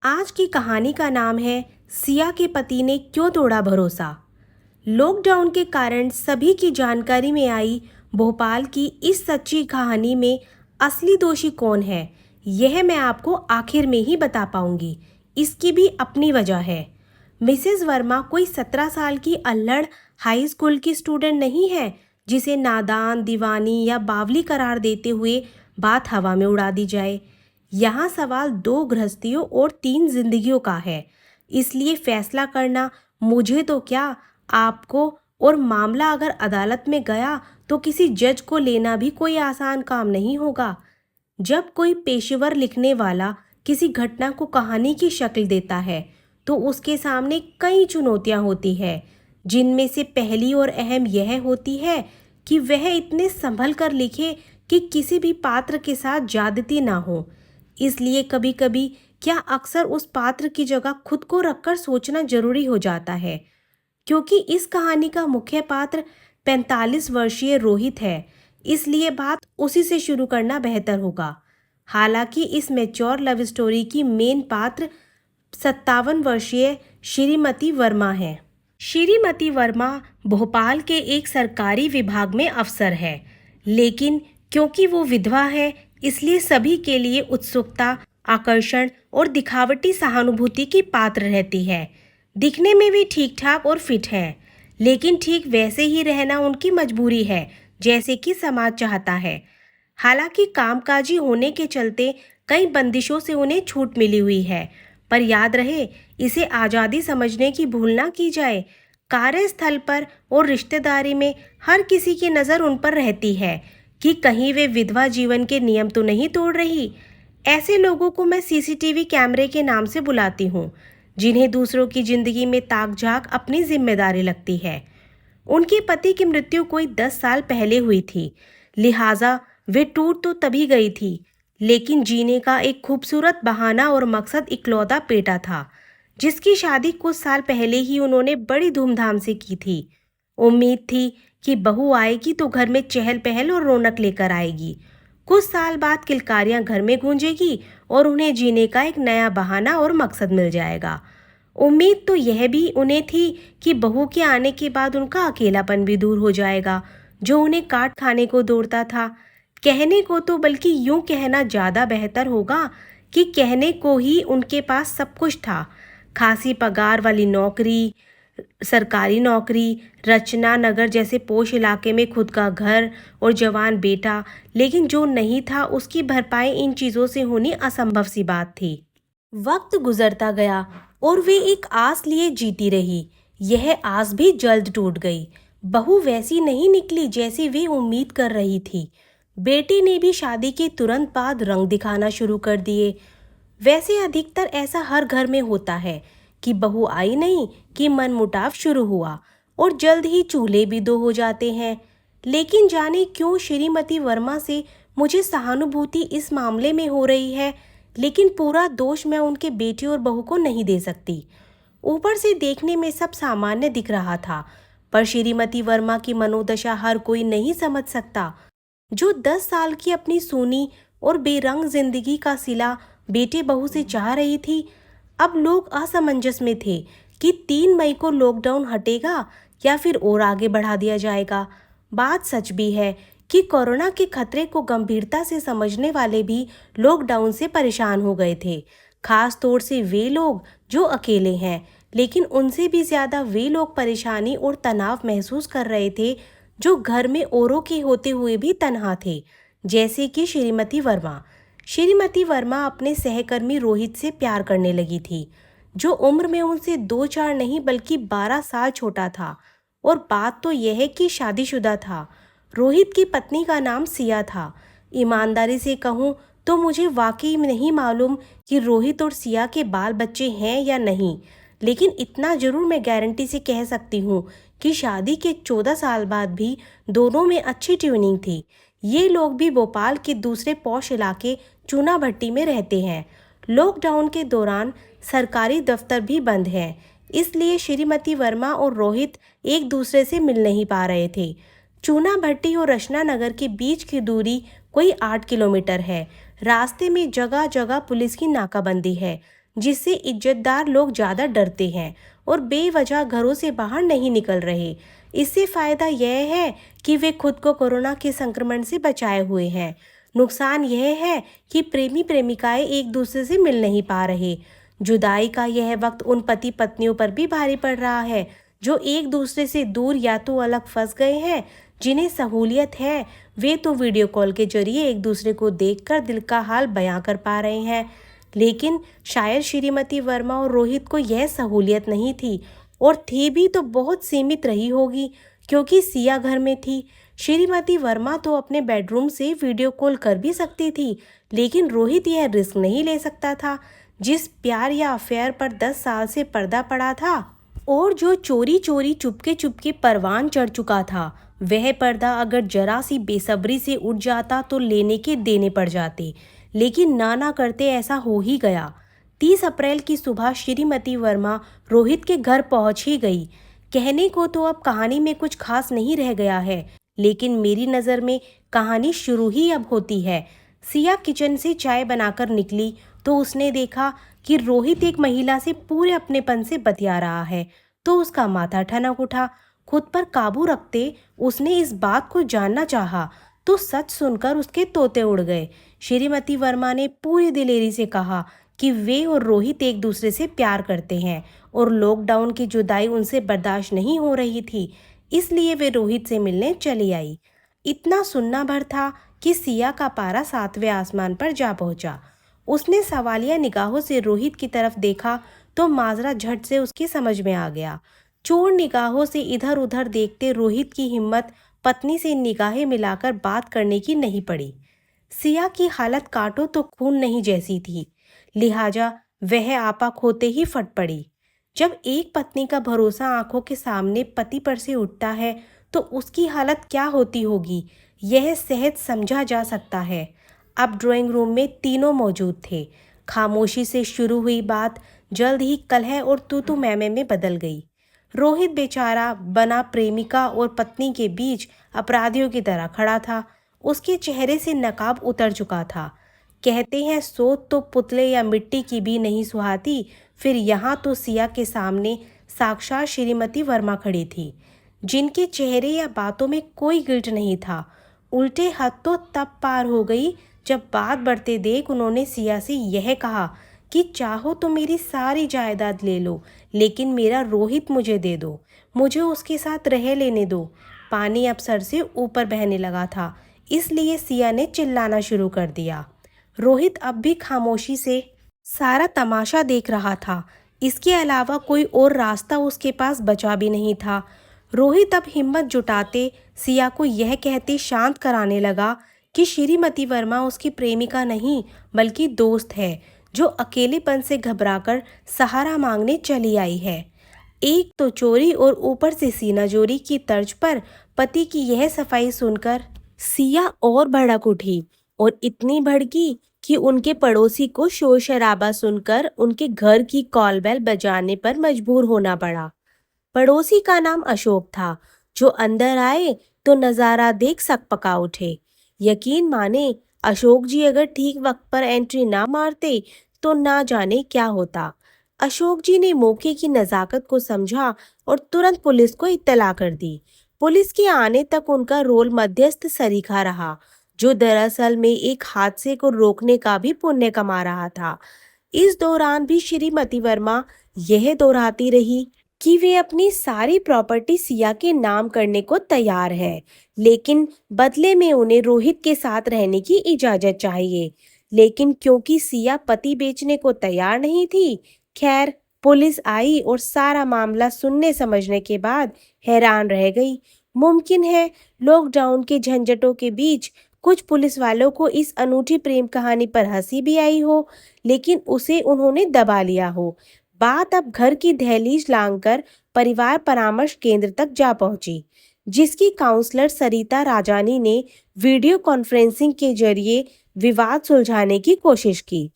आज की कहानी का नाम है सिया के पति ने क्यों तोड़ा भरोसा। लॉकडाउन के कारण सभी की जानकारी में आई भोपाल की इस सच्ची कहानी में असली दोषी कौन है, यह मैं आपको आखिर में ही बता पाऊंगी। इसकी भी अपनी वजह है। मिसेस वर्मा कोई 17 साल की अल्लड़ हाई स्कूल की स्टूडेंट नहीं है जिसे नादान, दीवानी या बावली करार देते हुए बात हवा में उड़ा दी जाए। यहाँ सवाल 2 गृहस्थियों और 3 जिंदगियों का है। इसलिए फैसला करना मुझे तो क्या, आपको, और मामला अगर अदालत में गया तो किसी जज को लेना भी कोई आसान काम नहीं होगा। जब कोई पेशेवर लिखने वाला किसी घटना को कहानी की शक्ल देता है तो उसके सामने कई चुनौतियां होती है, जिनमें से पहली और अहम यह होती है कि वह इतने संभल कर लिखे कि किसी भी पात्र के साथ ज्यादती ना हो। इसलिए कभी कभी क्या अक्सर उस पात्र की जगह खुद को रखकर सोचना जरूरी हो जाता है। क्योंकि इस कहानी का मुख्य पात्र 45 वर्षीय रोहित है, इसलिए बात उसी से शुरू करना बेहतर होगा। हालांकि इस मैच्योर लव स्टोरी की मेन पात्र 57 वर्षीय श्रीमती वर्मा है। श्रीमती वर्मा भोपाल के एक सरकारी विभाग में अफसर है, लेकिन क्योंकि वो विधवा है इसलिए सभी के लिए उत्सुकता, आकर्षण और दिखावटी सहानुभूति की पात्र रहती है। दिखने में भी ठीक ठाक और फिट है, लेकिन ठीक वैसे ही रहना उनकी मजबूरी है जैसे कि समाज चाहता है। हालांकि कामकाजी होने के चलते कई बंदिशों से उन्हें छूट मिली हुई है, पर याद रहे इसे आज़ादी समझने की भूल ना की जाए। कार्यस्थल पर और रिश्तेदारी में हर किसी की नज़र उन पर रहती है कि कहीं वे विधवा जीवन के नियम तो नहीं तोड़ रही। ऐसे लोगों को मैं सीसीटीवी कैमरे के नाम से बुलाती हूँ, जिन्हें दूसरों की जिंदगी में ताक झांक अपनी जिम्मेदारी लगती है। उनके पति की मृत्यु कोई 10 साल पहले हुई थी, लिहाजा वे टूट तो तभी गई थी, लेकिन जीने का एक खूबसूरत बहाना और मकसद इकलौता बेटा था, जिसकी शादी कुछ साल पहले ही उन्होंने बड़ी धूमधाम से की थी। उम्मीद थी कि बहू आएगी तो घर में चहल पहल और रौनक लेकर आएगी। कुछ साल बाद किलकारियां घर में गूंजेगी और उन्हें जीने का एक नया बहाना और मकसद मिल जाएगा। उम्मीद तो यह भी उन्हें थी कि बहू के आने के बाद उनका अकेलापन भी दूर हो जाएगा, जो उन्हें काट खाने को दौड़ता था। कहने को तो, बल्कि यूं कहना ज़्यादा बेहतर होगा कि कहने को ही उनके पास सब कुछ था। खासी पगार वाली नौकरी, सरकारी नौकरी, रचना नगर जैसे पोश इलाके में खुद का घर और जवान बेटा, लेकिन जो नहीं था उसकी भरपाई इन चीज़ों से होनी असंभव सी बात थी। वक्त गुजरता गया और वे एक आस लिए जीती रही। यह आस भी जल्द टूट गई। बहू वैसी नहीं निकली जैसी वे उम्मीद कर रही थी। बेटी ने भी शादी के तुरंत बाद रंग दिखाना शुरू कर दिए। वैसे अधिकतर ऐसा हर घर में होता है कि बहू आई नहीं कि मनमुटाव शुरू हुआ और जल्द ही चूल्हे भी दो हो जाते हैं। लेकिन जाने क्यों श्रीमती वर्मा से मुझे सहानुभूति इस मामले में हो रही है, लेकिन पूरा दोष मैं उनके बेटे और बहू को नहीं दे सकती। ऊपर से देखने में सब सामान्य दिख रहा था, पर श्रीमती वर्मा की मनोदशा हर कोई नहीं समझ सकता। जो 10 साल की अपनी सूनी और बेरंग जिंदगी का सिला बेटे बहू से चाह रही थी, अब लोग असमंजस में थे कि 3 मई को लॉकडाउन हटेगा या फिर और आगे बढ़ा दिया जाएगा। बात सच भी है कि कोरोना के खतरे को गंभीरता से समझने वाले भी लॉकडाउन से परेशान हो गए थे, खास तौर से वे लोग जो अकेले हैं। लेकिन उनसे भी ज़्यादा वे लोग परेशानी और तनाव महसूस कर रहे थे जो घर में औरों के होते हुए भी तन्हा थे, जैसे कि श्रीमती वर्मा। श्रीमती वर्मा अपने सहकर्मी रोहित से प्यार करने लगी थी, जो उम्र में उनसे 2-4 नहीं बल्कि 12 साल छोटा था, और बात तो यह है कि शादीशुदा था। रोहित की पत्नी का नाम सिया था। ईमानदारी से कहूँ तो मुझे वाकई में नहीं मालूम कि रोहित और सिया के बाल बच्चे हैं या नहीं, लेकिन इतना जरूर मैं गारंटी से कह सकती हूँ कि शादी के 14 साल बाद भी दोनों में अच्छी ट्यूनिंग थी। ये लोग भी भोपाल के दूसरे पॉश इलाके चूना भट्टी में रहते हैं। लॉकडाउन के दौरान सरकारी दफ्तर भी बंद हैं, इसलिए श्रीमती वर्मा और रोहित एक दूसरे से मिल नहीं पा रहे थे। चूना भट्टी और रचना नगर के बीच की दूरी कोई 8 किलोमीटर है। रास्ते में जगह जगह पुलिस की नाकाबंदी है, जिससे इज्जतदार लोग ज़्यादा डरते हैं और बेवजह घरों से बाहर नहीं निकल रहे। इससे फ़ायदा यह है कि वे खुद को कोरोना के संक्रमण से बचाए हुए हैं। नुकसान यह है कि प्रेमी प्रेमिकाएं एक दूसरे से मिल नहीं पा रहे। जुदाई का यह वक्त उन पति पत्नियों पर भी भारी पड़ रहा है जो एक दूसरे से दूर या तो अलग फंस गए हैं। जिन्हें सहूलियत है वे तो वीडियो कॉल के जरिए एक दूसरे को देखकर दिल का हाल बयां कर पा रहे हैं, लेकिन शायद श्रीमती वर्मा और रोहित को यह सहूलियत नहीं थी, और थी भी तो बहुत सीमित रही होगी क्योंकि सिया घर में थी। श्रीमती वर्मा तो अपने बेडरूम से वीडियो कॉल कर भी सकती थी, लेकिन रोहित यह रिस्क नहीं ले सकता था। जिस प्यार या अफेयर पर 10 साल से पर्दा पड़ा था और जो चोरी चोरी चुपके चुपके परवान चढ़ चुका था, वह पर्दा अगर जरा सी बेसब्री से उठ जाता तो लेने के देने पड़ जाते, लेकिन ना करते ऐसा हो ही गया। 30 अप्रैल की सुबह श्रीमती वर्मा रोहित के घर पहुंच ही गई। कहने को तो अब कहानी में कुछ खास नहीं रह गया है, लेकिन मेरी नज़र में कहानी शुरू ही अब होती है। सिया किचन से चाय बनाकर निकली तो उसने देखा कि रोहित एक महिला से पूरे अपनेपन से बतिया रहा है, तो उसका माथा ठनक उठा। खुद पर काबू रखते उसने इस बात को जानना चाहा, तो सच सुनकर उसके तोते उड़ गए। श्रीमती वर्मा ने पूरी दिलेरी से कहा कि वे और रोहित एक दूसरे से प्यार करते हैं और लॉकडाउन की जुदाई उनसे बर्दाश्त नहीं हो रही थी, इसलिए वे रोहित से मिलने चली आई। इतना सुनना भर था कि सिया का पारा 7वें आसमान पर जा पहुंचा। उसने सवालिया निगाहों से रोहित की तरफ देखा तो माजरा झट से उसकी समझ में आ गया। चोर निगाहों से इधर उधर देखते रोहित की हिम्मत पत्नी से निगाहें मिलाकर बात करने की नहीं पड़ी। सिया की हालत काटो तो खून नहीं जैसी थी, लिहाजा वह आपा खोते ही फट पड़ी। जब एक पत्नी का भरोसा आंखों के सामने पति पर से उठता है तो उसकी हालत क्या होती होगी, यह सहज समझा जा सकता है। अब ड्राइंग रूम में तीनों मौजूद थे। खामोशी से शुरू हुई बात जल्द ही कलह और तू मैमे में बदल गई। रोहित बेचारा बना प्रेमिका और पत्नी के बीच अपराधियों की तरह खड़ा था। उसके चेहरे से नकाब उतर चुका था। कहते हैं सोच तो पुतले या मिट्टी की भी नहीं सुहाती, फिर यहाँ तो सिया के सामने साक्षात श्रीमती वर्मा खड़ी थी, जिनके चेहरे या बातों में कोई गिल्ट नहीं था। उल्टे हद तो तब पार हो गई जब बात बढ़ते देख उन्होंने सिया से यह कहा कि चाहो तो मेरी सारी जायदाद ले लो, लेकिन मेरा रोहित मुझे दे दो, मुझे उसके साथ रह लेने दो। पानी अब सर से ऊपर बहने लगा था, इसलिए सिया ने चिल्लाना शुरू कर दिया। रोहित अब भी खामोशी से सारा तमाशा देख रहा था। इसके अलावा कोई और रास्ता उसके पास बचा भी नहीं था। रोहित अब हिम्मत जुटाते सिया को यह कहते शांत कराने लगा कि श्रीमती वर्मा उसकी प्रेमिका नहीं बल्कि दोस्त है, जो अकेलेपन से घबराकर सहारा मांगने चली आई है। एक तो चोरी और ऊपर से सीनाजोरी की तर्ज पर पति की यह सफाई सुनकर सिया और भड़क उठी, और इतनी भड़की कि उनके पड़ोसी को शोर शराबा सुनकर उनके घर की कॉल बेल बजाने पर मजबूर होना पड़ा। पड़ोसी का नाम अशोक था, जो अंदर आए तो नज़ारा देख सकपका उठे। यकीन माने, अशोक जी अगर ठीक वक्त पर एंट्री ना मारते तो ना जाने क्या होता। अशोक जी ने मौके की नज़ाकत को समझा और तुरंत पुलिस को इत्तला कर दी। पुलिस के आने तक उनका रोल मध्यस्थ सरीखा रहा, जो दरअसल में एक हादसे को रोकने का भी पुण्य कमा रहा था। इस दौरान भी श्रीमती वर्मा यह दोहराती रही कि वे अपनी सारी प्रॉपर्टी सिया के नाम करने को तैयार है, लेकिन बदले में उन्हें रोहित के साथ रहने की इजाजत चाहिए। लेकिन क्योंकि सिया पति बेचने को तैयार नहीं थी, खैर पुलिस आई और सारा मामला सुनने समझने के बाद हैरान रह गई। मुमकिन है लॉकडाउन के झंझटों के बीच कुछ पुलिस वालों को इस अनूठी प्रेम कहानी पर हंसी भी आई हो, लेकिन उसे उन्होंने दबा लिया हो। बात अब घर की दहलीज लांघकर परिवार परामर्श केंद्र तक जा पहुंची, जिसकी काउंसलर सरिता राजानी ने वीडियो कॉन्फ्रेंसिंग के जरिए विवाद सुलझाने की कोशिश की।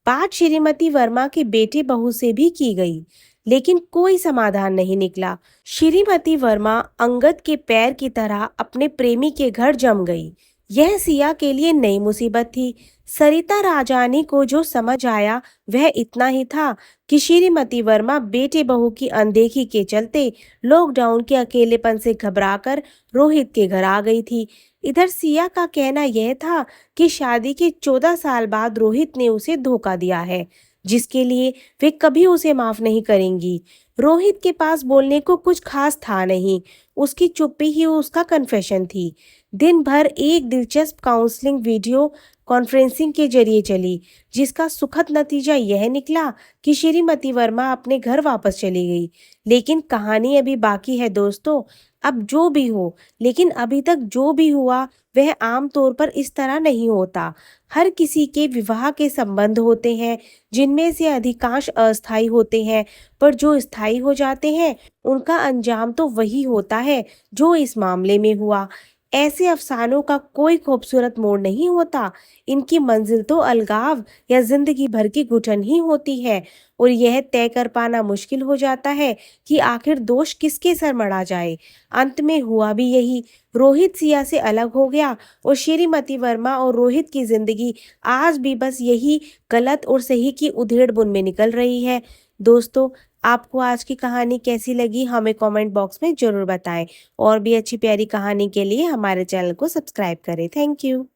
बात श्रीमती वर्मा के बेटे बहू से भी की गई, लेकिन कोई समाधान नहीं निकला। श्रीमती वर्मा अंगद के पैर की तरह अपने प्रेमी के घर जम गई। यह सिया के लिए नई मुसीबत थी। सरिता राजानी को जो समझ आया वह इतना ही था कि श्रीमती वर्मा बेटे बहू की अनदेखी के चलते लॉकडाउन के अकेलेपन से घबराकर रोहित के घर आ गई थी। इधर सिया का कहना यह था कि शादी के 14 साल बाद रोहित ने उसे धोखा दिया है, जिसके लिए वे कभी उसे माफ नहीं करेंगी। रोहित के पास बोलने को कुछ खास था नहीं, उसकी चुप्पी ही उसका कन्फेशन थी। दिन भर एक दिलचस्प काउंसलिंग वीडियो कॉन्फ्रेंसिंग के जरिए चली, जिसका सुखद नतीजा यह निकला कि श्रीमती वर्मा अपने घर वापस चली गई। लेकिन कहानी अभी बाकी है दोस्तों। अब जो भी हो, लेकिन अभी तक जो भी हुआ वह आमतौर पर इस तरह नहीं होता। हर किसी के विवाह के संबंध होते हैं, जिनमें से अधिकांश अस्थायी होते हैं, पर जो स्थायी हो जाते हैं उनका अंजाम तो वही होता है जो इस मामले में हुआ। ऐसे अफसानों का कोई खूबसूरत मोड़ नहीं होता, इनकी मंजिल तो अलगाव या जिंदगी भर की घुटन ही होती है। और यह तय कर पाना मुश्किल हो जाता है कि आखिर दोष किसके सर मढ़ा जाए। अंत में हुआ भी यही, रोहित सिया से अलग हो गया और श्रीमती वर्मा और रोहित की जिंदगी आज भी बस यही गलत और सही की उधेड़-बुन में निकल रही है। दोस्तों, आपको आज की कहानी कैसी लगी हमें कमेंट बॉक्स में ज़रूर बताएं। और भी अच्छी प्यारी कहानी के लिए हमारे चैनल को सब्सक्राइब करें। Thank you.